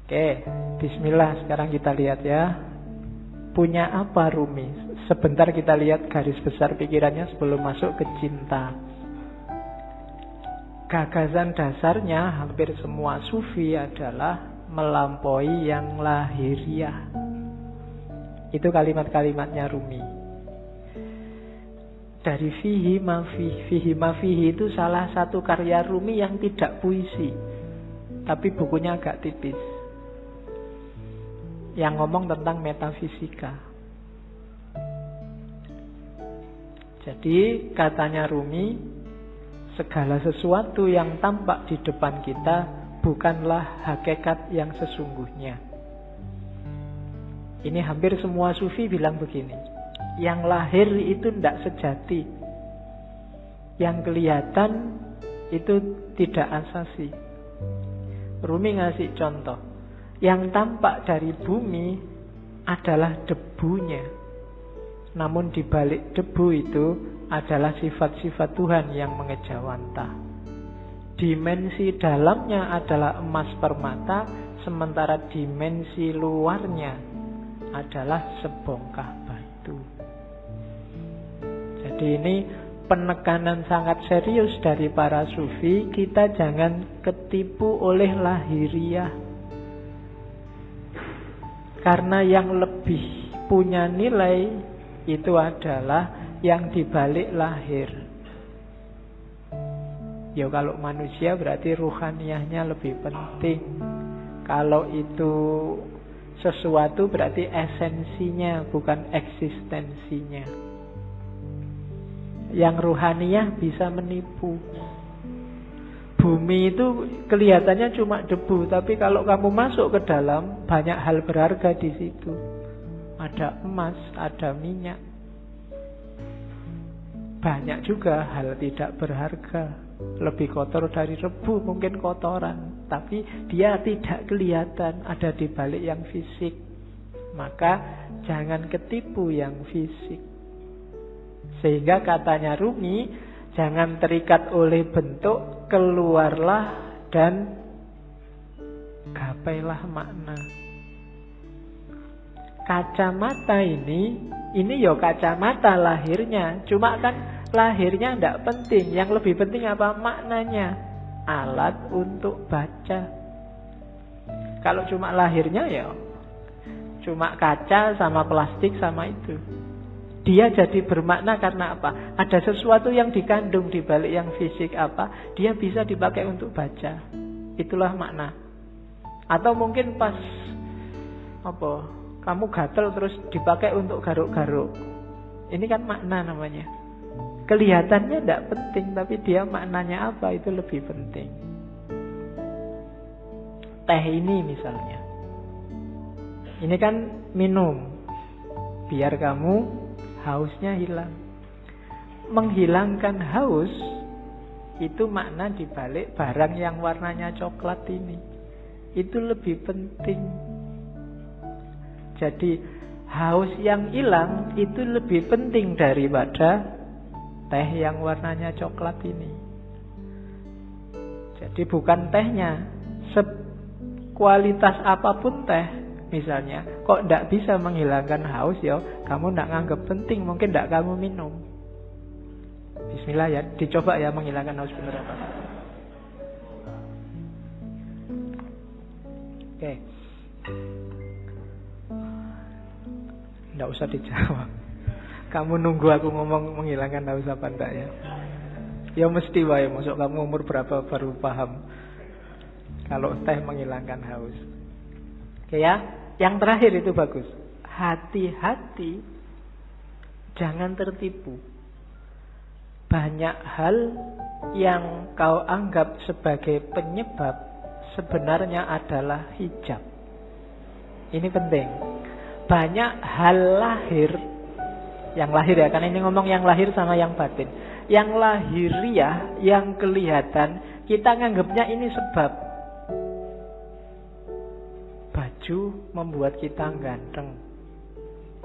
Oke, bismillah, sekarang kita lihat ya. Punya apa Rumi? Sebentar kita lihat garis besar pikirannya sebelum masuk ke cinta. Gagasan dasarnya hampir semua sufi adalah melampaui yang lahiriah. Itu kalimat-kalimatnya Rumi. Dari fihi ma fihi itu salah satu karya Rumi yang tidak puisi, tapi bukunya agak tipis, yang ngomong tentang metafisika. Jadi katanya Rumi, segala sesuatu yang tampak di depan kita bukanlah hakikat yang sesungguhnya. Ini hampir semua sufi bilang begini. Yang lahir itu tidak sejati. Yang kelihatan itu tidak asasi. Rumi ngasih contoh. Yang tampak dari bumi adalah debunya. Namun di balik debu itu adalah sifat-sifat Tuhan yang mengejawantah. Dimensi dalamnya adalah emas permata, sementara dimensi luarnya adalah sebongkah batu. Jadi ini penekanan sangat serius dari para sufi. Kita jangan ketipu oleh lahiriah. Karena yang lebih punya nilai itu adalah yang dibalik lahir. Ya kalau manusia berarti ruhaniyahnya lebih penting. Kalau itu sesuatu berarti esensinya, bukan eksistensinya. Yang ruhaniyah bisa menipu. Bumi itu kelihatannya cuma debu, tapi kalau kamu masuk ke dalam, banyak hal berharga di situ. Ada emas, ada minyak. Banyak juga hal tidak berharga. Lebih kotor dari rebu, mungkin kotoran, tapi dia tidak kelihatan, ada di balik yang fisik. Maka jangan ketipu yang fisik. Sehingga katanya Rumi, jangan terikat oleh bentuk, keluarlah dan gapailah makna. Kacamata ini ya kacamata lahirnya. Cuma kan lahirnya tidak penting. Yang lebih penting apa? Maknanya. Alat untuk baca. Kalau cuma lahirnya ya cuma kaca sama plastik sama itu. Dia jadi bermakna karena apa? Ada sesuatu yang dikandung di balik yang fisik apa? Dia bisa dipakai untuk baca. Itulah makna. Atau mungkin pas apa? Kamu gatel terus dipakai untuk garuk-garuk. Ini kan makna namanya. Kelihatannya tidak penting, tapi dia maknanya apa itu lebih penting. Teh ini misalnya. Ini kan minum. Biar kamu hausnya hilang. Menghilangkan haus itu makna dibalik barang yang warnanya coklat ini. Itu lebih penting. Jadi haus yang hilang itu lebih penting daripada teh yang warnanya coklat ini. Jadi bukan tehnya, kualitas apapun teh misalnya, kok tidak bisa menghilangkan haus ya, kamu tidak nganggap penting, mungkin tidak kamu minum. Bismillah ya, dicoba ya menghilangkan haus benar apa. Oke. Tidak usah dijawab. Kamu nunggu aku ngomong menghilangkan haus apa enggak ya? Ya mesti wae, masuk kamu umur berapa baru paham kalau teh menghilangkan haus. Oke ya, yang terakhir itu bagus. Hati-hati, jangan tertipu. Banyak hal yang kau anggap sebagai penyebab sebenarnya adalah hijab. Ini penting. Banyak hal lahir, yang lahir ya, karena ini ngomong yang lahir sama yang batin. Yang lahiriah, yang kelihatan, kita nganggapnya ini sebab. Baju membuat kita ganteng.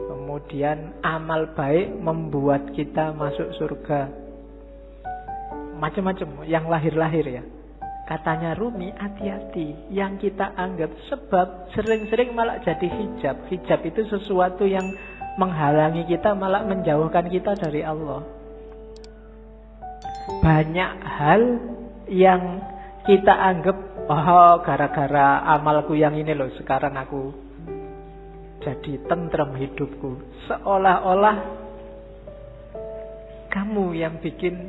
Kemudian amal baik membuat kita masuk surga. Macam-macam yang lahir-lahir ya. Katanya Rumi, hati-hati. Yang kita anggap sebab sering-sering malah jadi hijab. Hijab itu sesuatu yang menghalangi kita, malah menjauhkan kita dari Allah. Banyak hal yang kita anggap, oh gara-gara amalku yang ini loh, sekarang aku jadi tentrem hidupku. Seolah-olah kamu yang bikin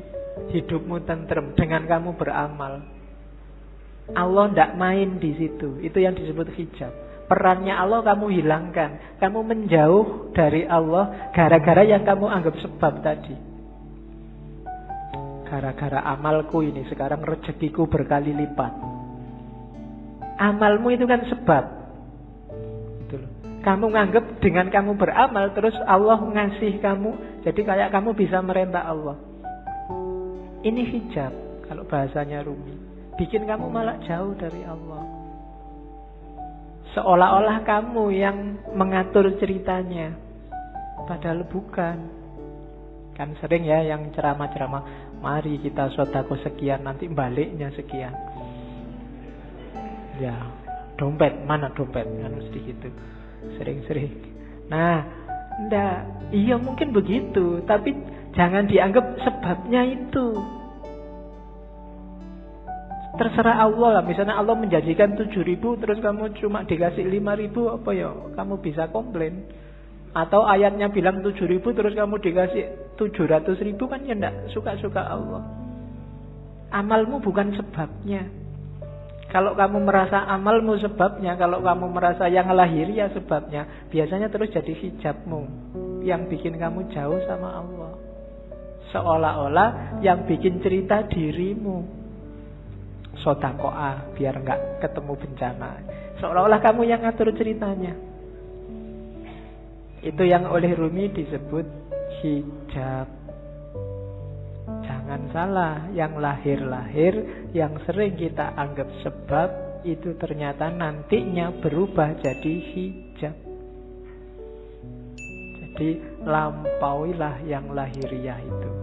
hidupmu tentrem dengan kamu beramal. Allah tidak main di situ. Itu yang disebut hijab. Perannya Allah kamu hilangkan. Kamu menjauh dari Allah gara-gara yang kamu anggap sebab tadi. Gara-gara amalku ini sekarang rezekiku berkali lipat. Amalmu itu kan sebab. Itu loh. Kamu nganggap dengan kamu beramal terus Allah ngasih kamu. Jadi kayak kamu bisa merentah Allah. Ini hijab kalau bahasanya Rumi. Bikin kamu malah jauh dari Allah. Seolah-olah kamu yang mengatur ceritanya. Padahal bukan. Kan sering ya yang ceramah-ceramah, mari kita sedekah sekian, nanti baliknya sekian. Ya, dompet, mana dompet? Kan mesti gitu. Sering-sering. Nah, enggak. Iya mungkin begitu, tapi jangan dianggap sebabnya itu. Terserah Allah lah. Misalnya Allah menjanjikan 7.000 terus kamu cuma dikasih 5.000, apa ya? Kamu bisa komplain. Atau ayatnya bilang 7.000 terus kamu dikasih 700.000, kan ya enggak suka-suka Allah. Amalmu bukan sebabnya. Kalau kamu merasa amalmu sebabnya, kalau kamu merasa yang lahiriah sebabnya, biasanya terus jadi hijabmu yang bikin kamu jauh sama Allah. Seolah-olah yang bikin cerita dirimu. Sodakoah biar nggak ketemu bencana. Seolah-olah kamu yang ngatur ceritanya. Itu yang oleh Rumi disebut hijab. Jangan salah, yang lahir-lahir, yang sering kita anggap sebab, itu ternyata nantinya berubah jadi hijab. Jadi lampauilah yang lahiriah itu.